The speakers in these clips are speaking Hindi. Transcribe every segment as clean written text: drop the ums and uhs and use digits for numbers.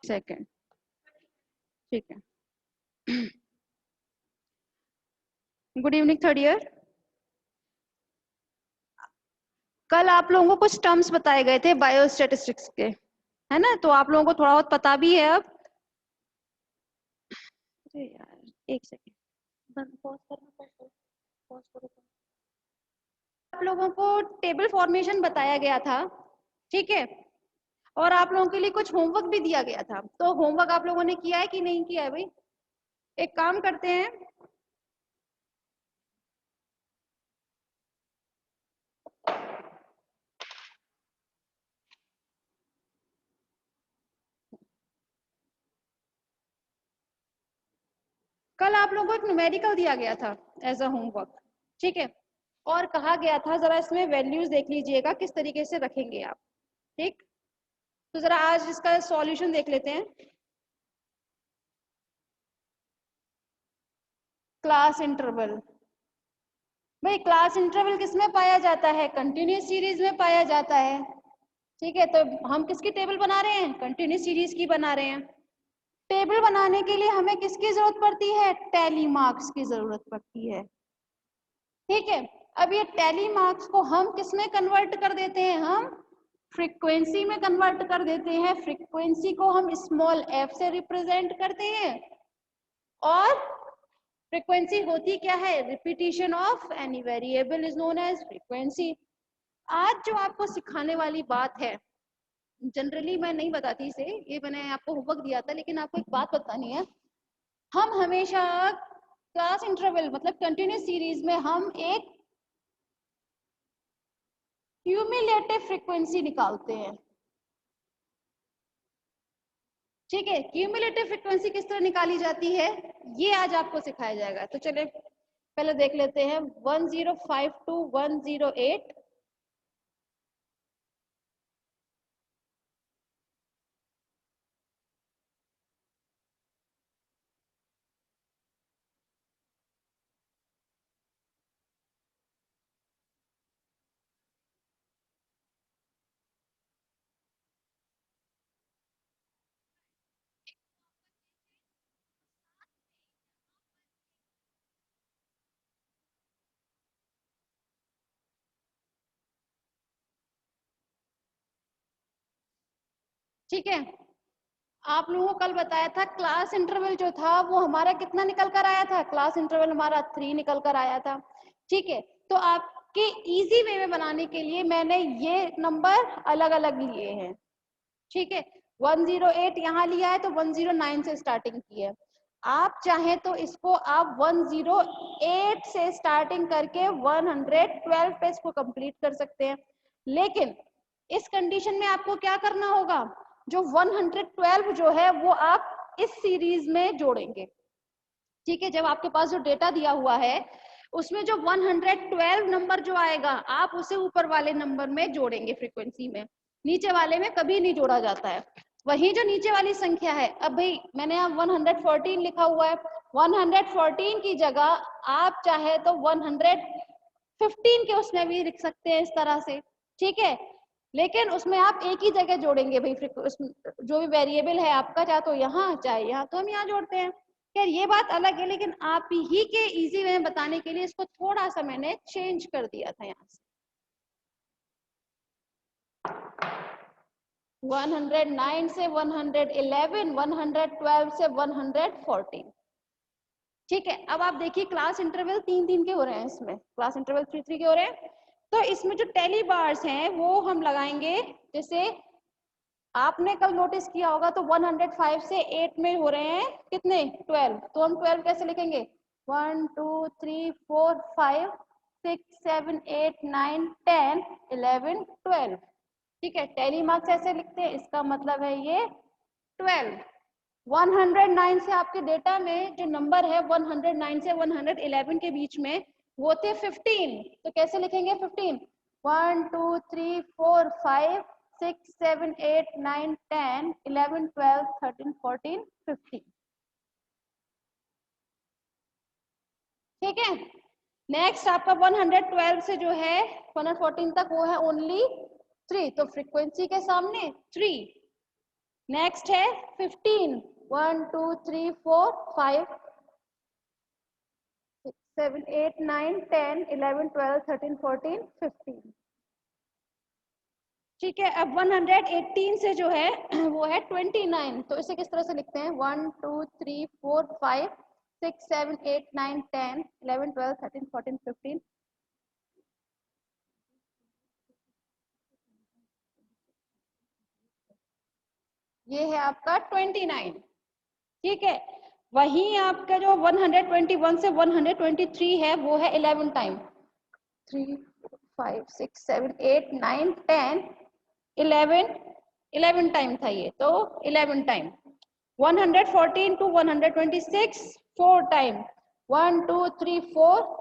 सेकेंड, ठीक है। Good evening third year. कल आप लोगों को कुछ टर्म्स बताए गए थे बायोस्टैटिस्टिक्स के, है ना? तो आप लोगों को थोड़ा बहुत पता भी है अब। अरे यार एक सेकेंड, पॉज करो। आप लोगों को टेबल फॉर्मेशन बताया गया था, ठीक है? और आप लोगों के लिए कुछ होमवर्क भी दिया गया था। तो होमवर्क आप लोगों ने किया है कि नहीं किया है भाई? एक काम करते हैं, कल आप लोगों को एक न्यूमेरिकल दिया गया था एज अ होमवर्क, ठीक है? और कहा गया था जरा इसमें वैल्यूज देख लीजिएगा किस तरीके से रखेंगे आप, ठीक? तो जरा आज इसका सॉल्यूशन देख लेते हैं। क्लास इंटरवल, भाई क्लास इंटरवल किस में पाया जाता है? कंटिन्यूस सीरीज में पाया जाता है, ठीक है? तो हम किसकी टेबल बना रहे हैं? कंटिन्यूस सीरीज की बना रहे हैं। टेबल बनाने के लिए हमें किसकी जरूरत पड़ती है? टैली मार्क्स की जरूरत पड़ती है, ठीक है? अब ये टैली मार्क्स को हम किस में कन्वर्ट कर देते हैं? हम फ्रीक्वेंसी में कन्वर्ट कर देते हैं। फ्रीक्वेंसी को हम स्मॉल f से रिप्रेजेंट करते हैं। और फ्रीक्वेंसी होती क्या है? Repetition of any variable is known as frequency. आज जो आपको सिखाने वाली बात है, जनरली मैं नहीं बताती इसे, ये मैंने आपको होमवर्क दिया था, लेकिन आपको एक बात बतानी है। हम हमेशा क्लास इंटरवल मतलब कंटिन्यूस सीरीज में हम एक क्यूमुलेटिव फ्रीक्वेंसी निकालते हैं, ठीक है? क्यूमुलेटिव फ्रीक्वेंसी किस तरह निकाली जाती है ये आज आपको सिखाया जाएगा। तो चलिए पहले देख लेते हैं 1052 108। ठीक है, आप लोगों को कल बताया था क्लास इंटरवल जो था वो हमारा कितना निकल कर आया था? क्लास इंटरवल हमारा 3 निकल कर आया था, ठीक है? तो आपके इजी वे में बनाने के लिए मैंने ये नंबर अलग अलग लिए हैं, ठीक है? 108 यहाँ लिया है तो 109 से स्टार्टिंग की है। आप चाहें तो इसको आप 108 से स्टार्टिंग करके 112 पे इसको कंप्लीट कर सकते हैं। लेकिन इस कंडीशन में आपको क्या करना होगा? जो 112 जो है वो आप इस सीरीज में जोड़ेंगे, ठीक है? जब आपके पास जो डेटा दिया हुआ है उसमें जो 112 नंबर जो आएगा आप उसे ऊपर वाले नंबर में जोड़ेंगे फ्रीक्वेंसी में, नीचे वाले में कभी नहीं जोड़ा जाता है। वही जो नीचे वाली संख्या है, अब भाई मैंने यहाँ 114 लिखा हुआ है, 114 की जगह आप चाहे तो 115 के उसमें भी लिख सकते हैं इस तरह से, ठीक है? लेकिन उसमें आप एक ही जगह जोड़ेंगे भाई, जो भी वेरिएबल है आपका, चाहे तो यहाँ चाहे यहाँ, तो हम यहाँ जोड़ते हैं। खैर ये बात अलग है, लेकिन आप ही के इजी वे में बताने के लिए इसको थोड़ा सा मैंने चेंज कर दिया था यहाँ से। 109 से 111, 112 से 114, ठीक है? अब आप देखिए क्लास इंटरवल 3 के हो रहे हैं, इसमें क्लास इंटरवल 3 के हो रहे हैं। तो इसमें जो टेली बार्स हैं वो हम लगाएंगे, जैसे आपने कल नोटिस किया होगा तो 105 से 8 में हो रहे हैं कितने? 12। तो हम 12 कैसे लिखेंगे? 1 2 3 4 5 6 7 8 9 10 11 12, ठीक है? टेली मार्क्स ऐसे लिखते हैं, इसका मतलब है ये 12। 109 से आपके डेटा में जो नंबर है 109 से 111 के बीच में वो थे 15, तो कैसे लिखेंगे 15? 1 2 3 4 5 6 7 8 9 10 11 12 13 14 15, ठीक है? नेक्स्ट आपका 112 से जो है 114 तक वो है ओनली 3, तो फ्रीक्वेंसी के सामने 3, नेक्स्ट है 15, 1 2 3 4 5 6 7 8 9 10 11 12 13 14 15। ठीक है, अब 118 से जो है वो है 29, तो इसे किस तरह से लिखते हैं? 1 2 3 4 5 6 7 8 9 10 11 12 13 14 15। ये है आपका 29। ठीक है, वहीं आपका जो 121 से 123 है वो है 11 टाइम। 3 5 6 7 8 9 10 11 टाइम था ये, तो 11 टाइम। 114 to 126 4 time. 1 2 3 4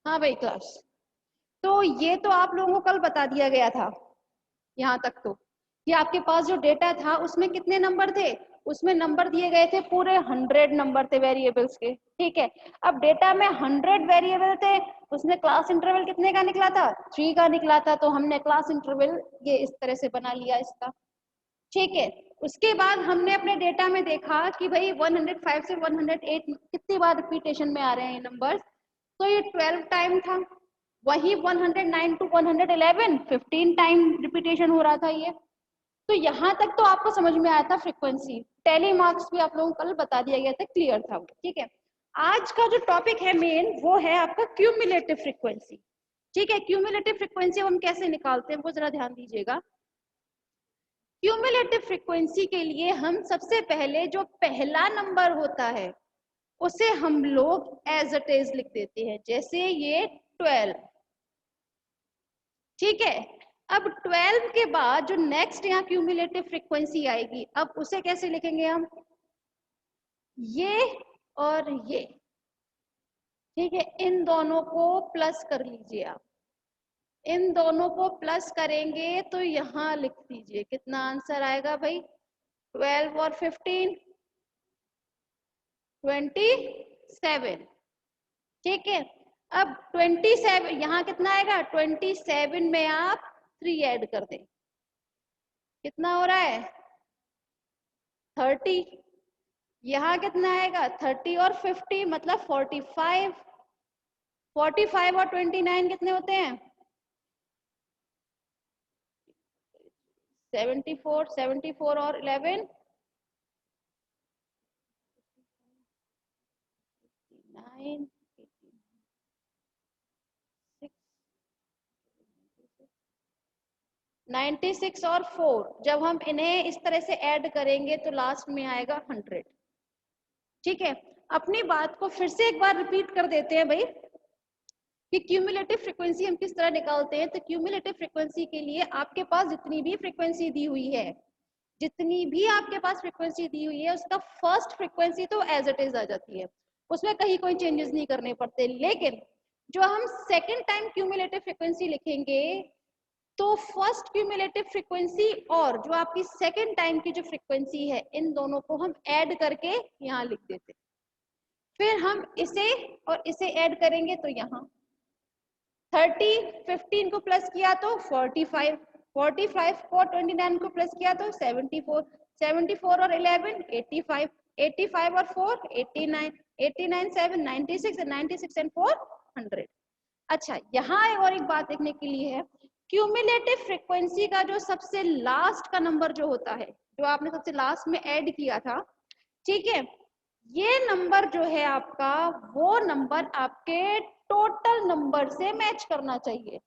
हाँ भाई क्लास, तो ये तो आप लोगों को कल बता दिया गया था यहाँ तक तो, कि आपके पास जो डेटा था उसमें कितने नंबर थे, उसमें नंबर दिए गए थे पूरे 100 नंबर थे वेरिएबल्स के। ठीक है, अब डेटा में 100 वेरिएबल थे, उसमें क्लास इंटरवल कितने का निकला था? 3 का निकला था, तो हमने क्लास इंटरवल ये इस तरह से बना लिया इसका। ठीक है, उसके बाद हमने अपने डेटा में देखा कि भाई 105 से 108 कितनी बार रिपीटेशन में आ रहे हैं ये नंबर्स, तो ये 12 टाइम था। वही 109 टू 111 15 टाइम रिपीटेशन हो रहा था ये। तो यहाँ तक तो आपको समझ में आया था फ्रीक्वेंसी, टैली मार्क्स भी आप लोगों को कल बता दिया गया था, क्लियर था वो। ठीक है, आज का जो टॉपिक है मेन वो है आपका क्यूमुलेटिव फ्रीक्वेंसी। ठीक है, क्यूमुलेटिव फ्रीक्वेंसी हम कैसे निकालते हैं वो जरा ध्यान दीजिएगा। क्यूमुलेटिव फ्रीक्वेंसी के लिए हम सबसे पहले जो पहला नंबर होता है उसे हम लोग एज इट इज लिख देते हैं, जैसे ये 12। ठीक है, अब 12 के बाद जो नेक्स्ट यहाँ क्यूमुलेटिव फ्रीक्वेंसी आएगी, अब उसे कैसे लिखेंगे हम? ये और ये। ठीक है, इन दोनों को प्लस कर लीजिए आप, इन दोनों को प्लस करेंगे तो यहाँ लिख दीजिए कितना आंसर आएगा भाई? 12 और 15 27। ठीक है, अब 27 यहाँ कितना आएगा? 27 में आप 3 ऐड कर दें, कितना हो रहा है? 30। यहाँ कितना आएगा? 30 और 50 मतलब 45। 45 और 29 कितने होते हैं? 74। 74 और 11 9 96 और 4, जब हम इन्हें इस तरह से ऐड करेंगे तो लास्ट में आएगा 100। ठीक है, अपनी बात को फिर से एक बार रिपीट कर देते हैं भाई कि क्यूमुलेटिव फ्रीक्वेंसी हम किस तरह निकालते हैं। तो क्यूमुलेटिव फ्रीक्वेंसी के लिए आपके पास जितनी भी फ्रीक्वेंसी दी हुई है, जितनी भी आपके पास फ्रीक्वेंसी दी हुई है, उसका फर्स्ट फ्रीक्वेंसी तो एज इट इज आ जाती है, उसमें कहीं कोई चेंजेस नहीं करने पड़ते। लेकिन जो हम सेकेंड टाइम क्यूमुलेटिव फ्रीक्वेंसी लिखेंगे तो फर्स्ट क्यूमुलेटिव फ्रीक्वेंसी और जो आपकी सेकेंड टाइम की जो फ्रीक्वेंसी है, इन दोनों को हम ऐड करके यहाँ लिख देते, फिर हम इसे और इसे ऐड करेंगे तो यहाँ 30 15 को प्लस किया तो 45, 45 को 29 को प्लस किया तो 74, 74 और 11 85, 85 और 4 89, 89 7 96, 96 एंड 4 100। अच्छा, यहाँ और एक बात देखने के लिए है, क्यूमुलेटिव फ्रीक्वेंसी का जो सबसे लास्ट का नंबर जो होता है, जो आपने सबसे लास्ट में ऐड किया था, ठीक है, ये नंबर जो है आपका, वो नंबर आपके टोटल नंबर से मैच करना चाहिए।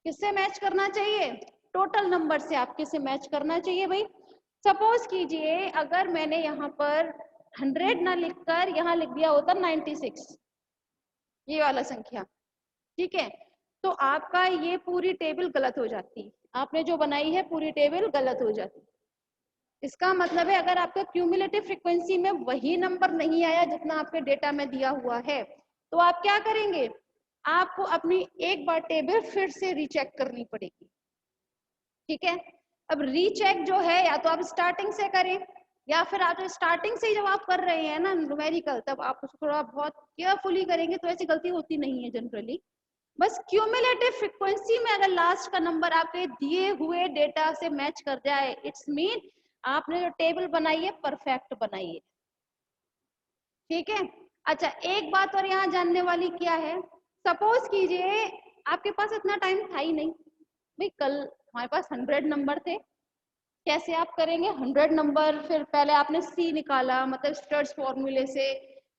किससे मैच करना चाहिए? टोटल नंबर से आपके से मैच करना चाहिए भाई। सपोज कीजिए अगर मैंने यहाँ पर 100 ना लिखकर यहाँ लिख दिया होता 96, ये वाला संख्या, ठीक है, तो आपका ये पूरी टेबल गलत हो जाती, आपने जो बनाई है पूरी टेबल गलत हो जाती। इसका मतलब है अगर आपका क्यूमुलेटिव फ्रीक्वेंसी में वही नंबर नहीं आया जितना आपके डेटा में दिया हुआ है, तो आप क्या करेंगे? आपको अपनी एक बार टेबल फिर से रीचेक करनी पड़ेगी। ठीक है, अब रीचेक जो है या तो आप स्टार्टिंग से करें, या फिर आप स्टार्टिंग से ही जब आप कर रहे हैं ना न्यूमेरिकल, तब आप उसको थोड़ा बहुत केयरफुली करेंगे तो ऐसी गलती होती नहीं है जनरली। बस क्यूमुलेटिव फ्रीक्वेंसी में अगर लास्ट का नंबर आपके दिए हुए डेटा से मैच कर जाए, इट्स मीन आपने जो टेबल बनाई है परफेक्ट बनाई है। ठीक है। अच्छा, एक बात और यहाँ जानने वाली क्या है, सपोज कीजिए आपके पास इतना टाइम था ही नहीं, भाई कल हमारे पास 100 नंबर थे, कैसे आप करेंगे 100 नंबर, फिर पहले आपने सी निकाला मतलब स्टर्स फॉर्मूले से,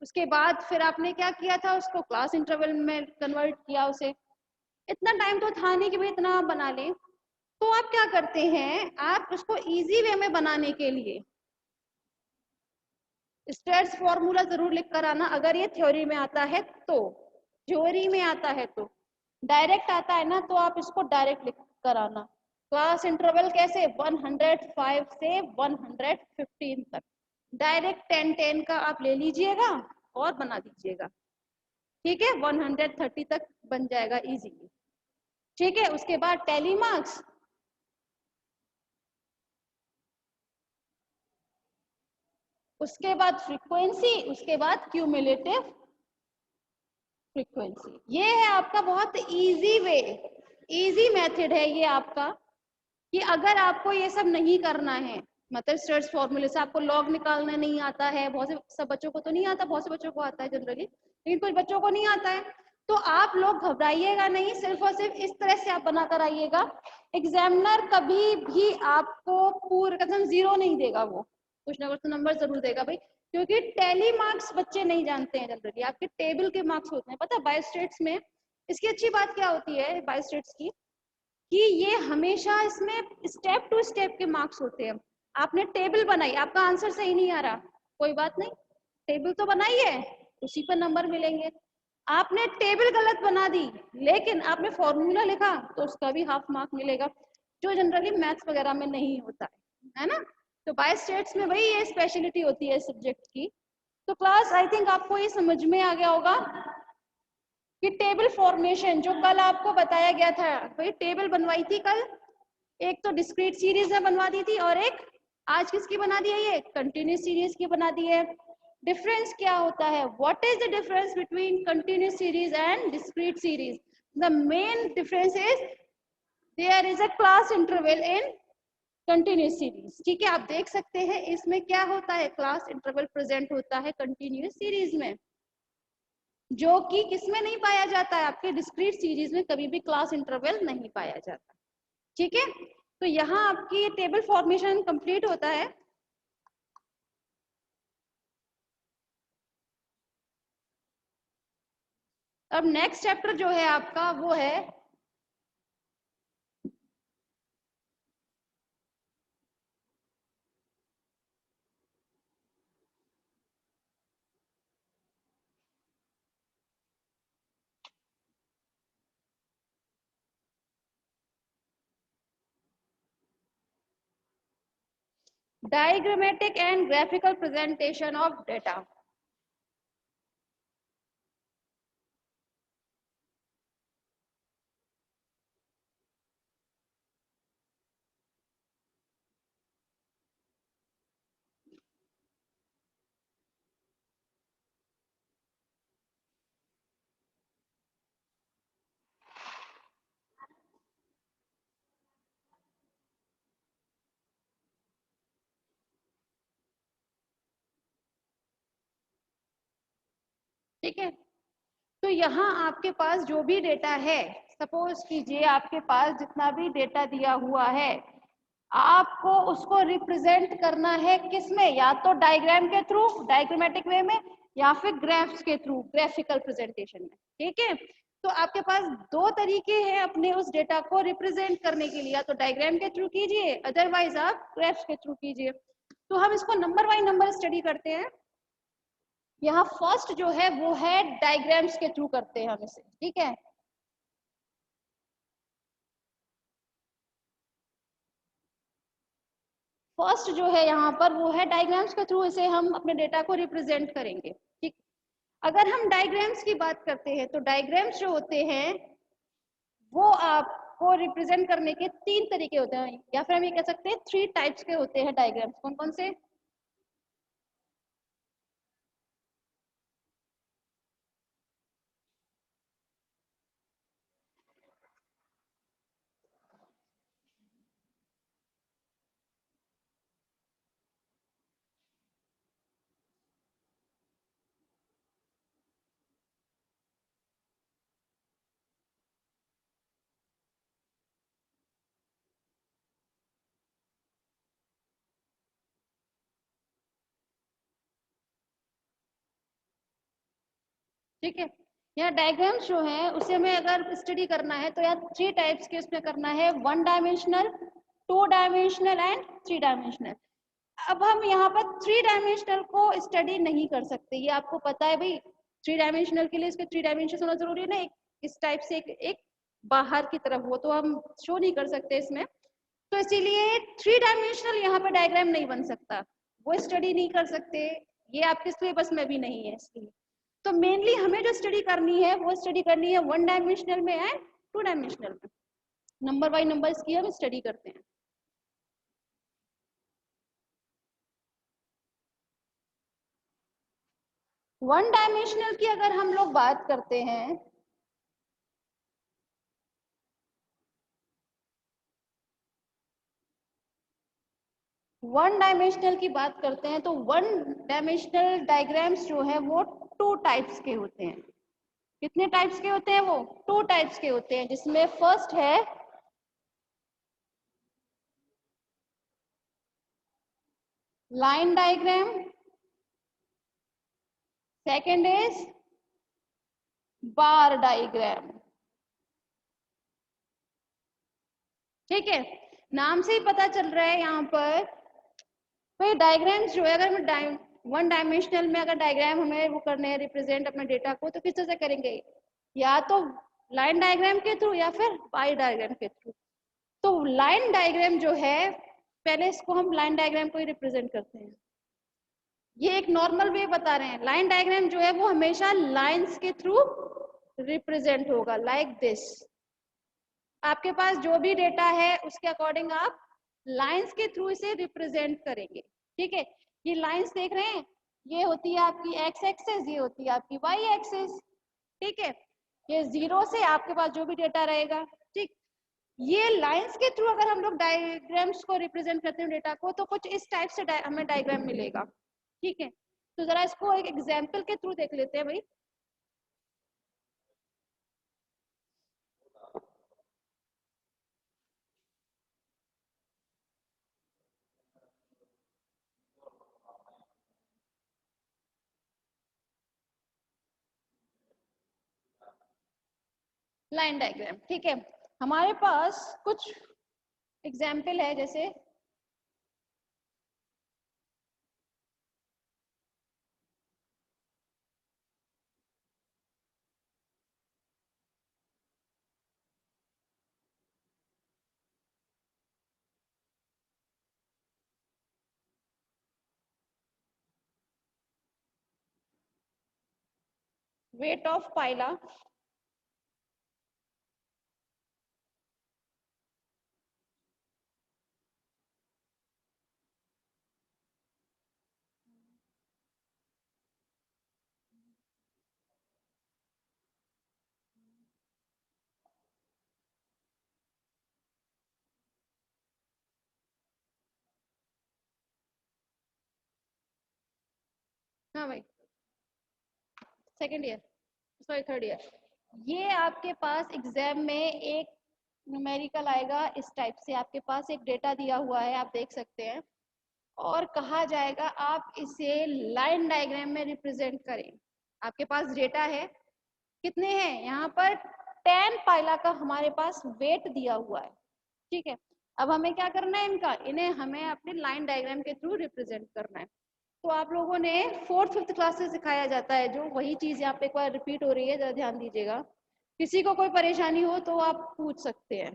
उसके बाद फिर आपने क्या किया था, उसको क्लास इंटरवल में कन्वर्ट किया उसे, इतना टाइम तो था नहीं कि भाई इतना बना लें। तो आप क्या करते हैं, आप उसको इजी वे में बनाने के लिए स्टेट्स फॉर्मूला जरूर लिख कर आना, अगर ये थ्योरी में आता है तो। थ्योरी में आता है तो, डायरेक्ट आता है ना तो आप इसको डायरेक्ट लिख कर आना। क्लास इंटरवल कैसे, 105 से 115 तक, डायरेक्ट 10 10 का आप ले लीजिएगा और बना दीजिएगा। ठीक है, 130 तक बन जाएगा इजीली। ठीक है, उसके बाद टैली मार्क्स, उसके बाद फ्रीक्वेंसी, उसके बाद क्यूमुलेटिव फ्रीक्वेंसी। ये है आपका बहुत इजी वे, इजी मेथड है ये आपका, कि अगर आपको ये सब नहीं करना है, मतलब स्टर्स फॉर्मूले से आपको लॉग निकालना नहीं आता है, बहुत से सब बच्चों को तो नहीं आता, बहुत से बच्चों को आता है जनरली, लेकिन कुछ बच्चों को नहीं आता है, तो आप लोग घबराइएगा नहीं, सिर्फ और सिर्फ इस तरह से आप बनाकर आइएगा। एग्जामिनर कभी भी आपको पूरा कसम जीरो नहीं देगा, वो कुछ ना कुछ तो नंबर जरूर देगा भाई, क्योंकि टैली मार्क्स बच्चे नहीं जानते हैं जनरली, आपके टेबल के मार्क्स होते हैं। पता है बायोस्टेट्स में इसकी अच्छी बात क्या होती है बायोस्टेट्स की, कि ये हमेशा इसमें स्टेप टू स्टेप के मार्क्स होते हैं। आपने टेबल बनाई, आपका आंसर सही नहीं आ रहा, कोई बात नहीं, टेबल तो बनाई है, उसी पर नंबर मिलेंगे। आपने टेबल गलत बना दी लेकिन आपने फॉर्मूला लिखा तो उसका भी हाफ मार्क मिलेगा, जो जनरली मैथ्स वगैरह में नहीं होता है ना। तो बाय स्टेट्स में भाई ये स्पेशलिटी होती है सब्जेक्ट की। तो क्लास आई थिंक आपको ये समझ में आ गया होगा कि टेबल फॉर्मेशन जो कल आपको बताया गया था, भाई टेबल बनवाई थी कल, एक तो डिस्क्रीट सीरीज में बनवा दी थी और एक आज किसकी बना दी है, ये कंटिन्यूस सीरीज की बना दी है। डिफरेंस क्या होता है, what is the difference between continuous series and discrete series? The main difference is there is a class interval in continuous series. ठीक है, आप देख सकते हैं इसमें क्या होता है, क्लास इंटरवल प्रेजेंट होता है कंटिन्यूस सीरीज में, जो कि किसमें नहीं पाया जाता है, आपके डिस्क्रीट सीरीज में कभी भी क्लास इंटरवल नहीं पाया जाता। ठीक है, तो यहाँ आपकी टेबल फॉर्मेशन कंप्लीट होता है। अब नेक्स्ट चैप्टर जो है आपका वो है diagrammatic and graphical presentation of data. ठीक है, तो यहाँ आपके पास जो भी डेटा है, सपोज कीजिए आपके पास जितना भी डेटा दिया हुआ है, आपको उसको रिप्रेजेंट करना है किसमें, या तो डायग्राम के थ्रू डायग्रामेटिक वे में, या फिर ग्राफ्स के थ्रू ग्राफिकल प्रेजेंटेशन में। ठीक है, तो आपके पास दो तरीके हैं अपने उस डेटा को रिप्रेजेंट करने के लिए, या तो डायग्राम के थ्रू कीजिए, अदरवाइज आप ग्राफ्स के थ्रू कीजिए। तो हम इसको नंबर बाय नंबर स्टडी करते हैं। यहाँ फर्स्ट जो है वो है डायग्राम्स के थ्रू करते हैं हम इसे। ठीक है, फर्स्ट जो है यहाँ पर वो है डायग्राम्स के थ्रू इसे हम अपने डेटा को रिप्रेजेंट करेंगे। ठीक, अगर हम डायग्राम्स की बात करते हैं तो डायग्राम्स जो होते हैं वो आप को रिप्रेजेंट करने के 3 तरीके होते हैं, या फिर हम ये कह सकते हैं 3 टाइप्स के होते हैं डायग्राम्स। कौन कौन से? ठीक है, यहाँ डायग्राम्स जो है उसे हमें अगर स्टडी करना है तो यहाँ 3 टाइप्स के उसमें करना है, 1 डायमेंशनल, 2 डायमेंशनल एंड 3 डायमेंशनल। अब हम यहाँ पर 3 डायमेंशनल को स्टडी नहीं कर सकते, ये आपको पता है भाई। 3 डायमेंशनल के लिए इसके 3 डायमेंशन होना जरूरी है ना, एक इस टाइप से एक बाहर की तरफ, वो तो हम शो नहीं कर सकते इसमें। तो इसीलिए 3 डायमेंशनल यहाँ पे डायग्राम नहीं बन सकता, वो स्टडी नहीं कर सकते, ये आपके सिलेबस में भी नहीं है। इसलिए तो मेनली हमें जो स्टडी करनी है वो स्टडी करनी है 1 डायमेंशनल में एंड 2 डायमेंशनल में। नंबर बाय नंबर की हम स्टडी करते हैं। वन डायमेंशनल की अगर हम लोग बात करते हैं, वन डायमेंशनल की बात करते हैं तो वन डायमेंशनल डायग्राम्स जो है वो 2 टाइप्स के होते हैं। कितने टाइप्स के होते हैं? वो 2 टाइप्स के होते हैं, जिसमें फर्स्ट है line diagram, second is bar diagram. ठीक है, नाम से ही पता चल रहा है यहाँ पर भाई डायग्राम्स जो है, अगर वन डायमेंशनल में अगर डायग्राम हमें वो करने हैं रिप्रेजेंट अपने डेटा को, तो किस तरह से करेंगे? या तो लाइन डायग्राम के थ्रू या फिर पाई डायग्राम के थ्रू। तो लाइन डायग्राम जो है, पहले इसको हम लाइन डायग्राम को ही रिप्रेजेंट करते हैं। ये एक नॉर्मल वे बता रहे हैं, लाइन डायग्राम जो है वो हमेशा लाइंस के थ्रू रिप्रेजेंट होगा, लाइक दिस। आपके पास जो भी डेटा है उसके अकॉर्डिंग आप लाइंस के थ्रू इसे रिप्रेजेंट करेंगे। ठीक है, ये लाइंस देख रहे हैं, ये होती है आपकी एक्स एक्सिस, ये होती है आपकी वाई एक्सिस। ठीक है, ये 0 से आपके पास जो भी डेटा रहेगा। ठीक, ये लाइंस के थ्रू अगर हम लोग डायग्राम्स को रिप्रेजेंट करते हैं डेटा को, तो कुछ इस टाइप से हमें डायग्राम मिलेगा। ठीक है, तो जरा इसको एक एग्जाम्पल के थ्रू देख लेते हैं भाई। लाइन डायग्राम, ठीक है, हमारे पास कुछ एग्जाम्पल है, जैसे वेट ऑफ पाइला, हाँ भाई, second year, sorry third year. ये आपके पास एग्जाम में एक न्यूमेरिकल आएगा इस टाइप से, आपके पास एक डेटा दिया हुआ है, आप देख सकते हैं, और कहा जाएगा आप इसे लाइन डायग्राम में रिप्रेजेंट करें। आपके पास डेटा है, कितने हैं यहाँ पर? 10 पाइला का हमारे पास वेट दिया हुआ है। ठीक है, अब हमें क्या करना है, इनका इन्हें हमें अपने लाइन डायग्राम के थ्रू रिप्रेजेंट करना है। तो आप लोगों ने 4th 5th क्लास से सिखाया जाता है, जो वही चीज यहाँ पे एक बार रिपीट हो रही है, जरा ध्यान दीजिएगा। किसी को कोई परेशानी हो तो आप पूछ सकते हैं।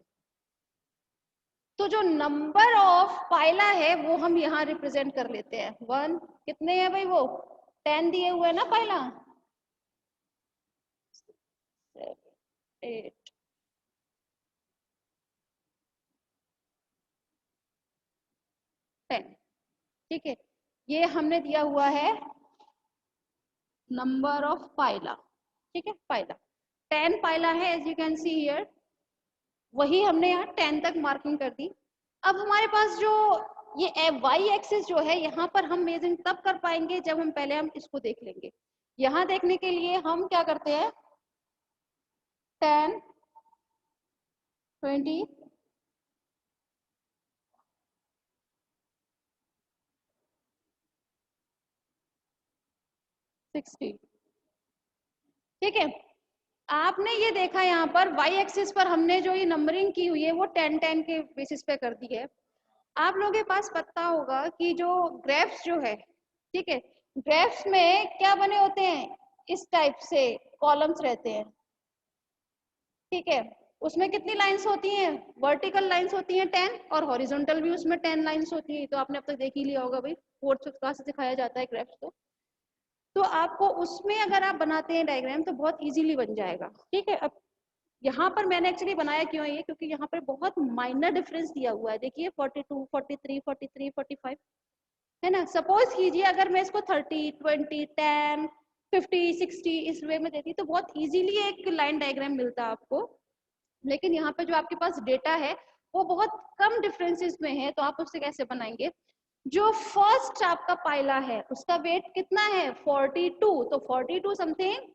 तो जो नंबर ऑफ पाइला है वो हम यहाँ रिप्रेजेंट कर लेते हैं। 1, कितने हैं भाई? वो 10 दिए हुए हैं ना पाइला, 7, 8, ठीक है, ये हमने दिया हुआ है नंबर ऑफ पाइला, ठीक है, पाइला 10 पाइला है as you can see here, वही हमने यहाँ 10 तक मार्किंग कर दी। अब हमारे पास जो ये वाई एक्सिस जो है, यहाँ पर हम मेजरिंग तब कर पाएंगे जब हम पहले हम इसको देख लेंगे। यहाँ देखने के लिए हम क्या करते हैं, 10, 20, 60, ठीक है। आपने ये देखा यहाँ पर वाई एक्सिस पर हमने जो ये नंबरिंग की हुई है वो 10-10 के बेसिस पे कर दी है। आप लोगों के पास पता होगा कि जो ग्राफ्स जो है, ठीक है, ग्राफ्स में क्या बने होते हैं, इस टाइप से कॉलम्स रहते हैं, ठीक है। उसमें कितनी लाइंस होती हैं, वर्टिकल लाइंस होती हैं 10 और हॉरिजॉन्टल भी उसमें 10 लाइंस होती हैं। तो आपने अब तक देख ही लिया होगा भाई, फोर्थ क्लास से सिखाया जाता है ग्राफ्स तो आपको उसमें अगर आप बनाते हैं डायग्राम तो बहुत इजीली बन जाएगा, ठीक है। अब यहाँ पर मैंने एक्चुअली बनाया क्यों है ये, क्योंकि यहाँ पर बहुत माइनर डिफरेंस दिया हुआ है। देखिए 42, 43, 43, 45 है ना। सपोज कीजिए अगर मैं इसको 30, 20, 10, 50, 60 इस वे में देती तो बहुत इजीली एक लाइन डायग्राम मिलता आपको। लेकिन यहाँ पे जो आपके पास डेटा है वो बहुत कम डिफरेंसेस में है, तो आप उससे कैसे बनाएंगे। जो फर्स्ट आपका पाइला है उसका वेट कितना है, 42, तो 42 समथिंग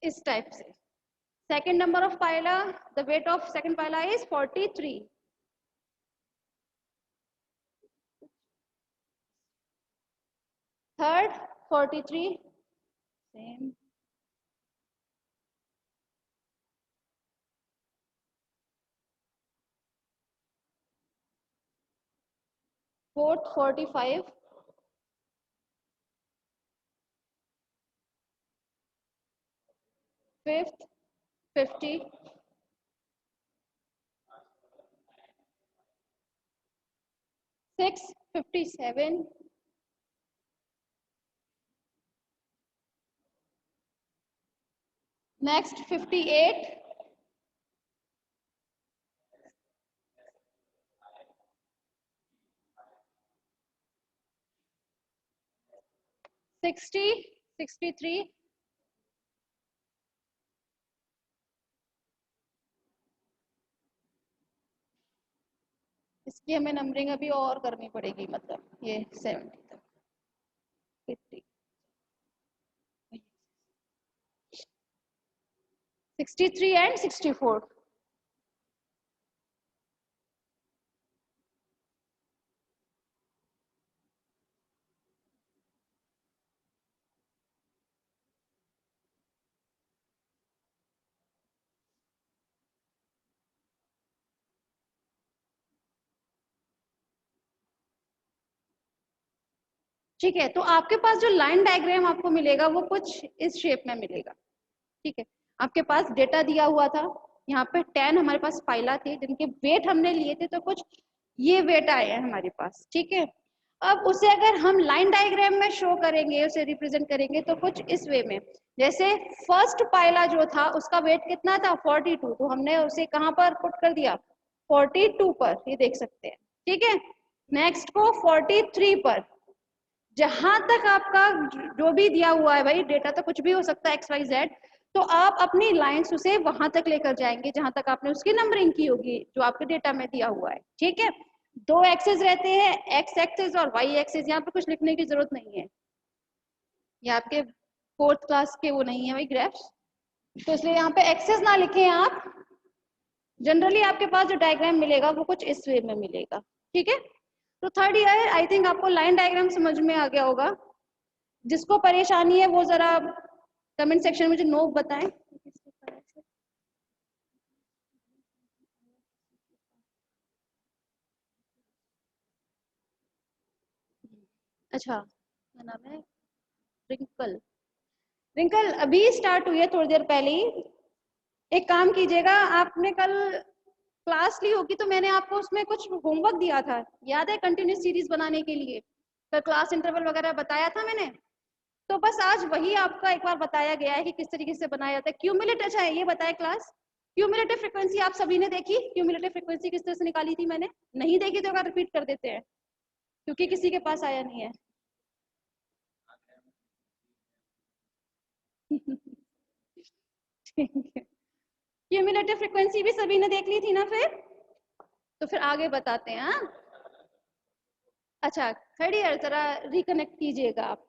इस टाइप से। Second number of Pila, the weight of second Pila is 43। Third 43, same. Fourth 45, fifth 50, six 57, next 58, sixty, 63, इसकी हमें नंबरिंग अभी और करनी पड़ेगी, मतलब ये 70 तक, 50, 63 एंड 64। ठीक है, तो आपके पास जो लाइन डायग्राम आपको मिलेगा वो कुछ इस शेप में मिलेगा, ठीक है। आपके पास डेटा दिया हुआ था, यहाँ पे 10 हमारे पास पाइला थे जिनके वेट हमने लिए थे, तो कुछ ये वेट आए हैं हमारे पास, ठीक है। अब उसे अगर हम लाइन डायग्राम में शो करेंगे, उसे रिप्रेजेंट करेंगे तो कुछ इस वे में, जैसे फर्स्ट पाइला जो था उसका वेट कितना था 42, तो हमने उसे कहाँ पर पुट कर दिया 42 पर, ये देख सकते हैं, ठीक है। नेक्स्ट को 43 पर, जहां तक आपका जो भी दिया हुआ है भाई, डेटा तो कुछ भी हो सकता है XYZ, तो आप अपनी लाइंस उसे वहां तक लेकर जाएंगे जहां तक आपने उसकी नंबरिंग की होगी जो आपके डेटा में दिया हुआ है, ठीक है। दो एक्सेस रहते हैं, X एक्सेस और Y एक्सेस, यहाँ पे कुछ लिखने की जरूरत नहीं है, ये आपके फोर्थ क्लास के वो नहीं है भाई ग्राफ्स, तो इसलिए यहाँ पे एक्सेस ना लिखें आप। जनरली आपके पास जो डायग्राम मिलेगा वो कुछ इस वे में मिलेगा, ठीक है। तो थर्ड ईयर आई थिंक आपको लाइन डायग्राम समझ में आ गया होगा। जिसको परेशानी है वो जरा कमेंट सेक्शन में मुझे नो बताएं। अच्छा, क्या नाम है, रिंकल। रिंकल अभी स्टार्ट हुई है थोड़ी देर पहले ही। एक काम कीजिएगा, आपने कल क्लास ली होगी तो मैंने आपको उसमें कुछ होमवर्क दिया था, याद है, कंटिन्यूस सीरीज बनाने के लिए, तो क्लास इंटरवल वगैरह बताया था मैंने। तो बस आज वही आपका एक बार बताया गया है कि किस तरीके से बनाया जाता है। क्यूमुलेट अच्छा है, ये बताए क्लास क्यूमुलेटिव फ्रीक्वेंसी आप सभी ने देखी? क्यूमुलेटिव फ्रीक्वेंसी किस तरह से निकाली थी मैंने? नहीं देखी तो अगर रिपीट कर देते हैं, क्योंकि किसी के पास आया नहीं है। ठीक है, क्यूमुलेटिव फ्रीक्वेंसी भी सभी ने देख ली थी ना? फिर तो फिर आगे बताते हैं। हाँ, अच्छा, थर्ड ईयर जरा रिकनेक्ट कीजिएगा आप।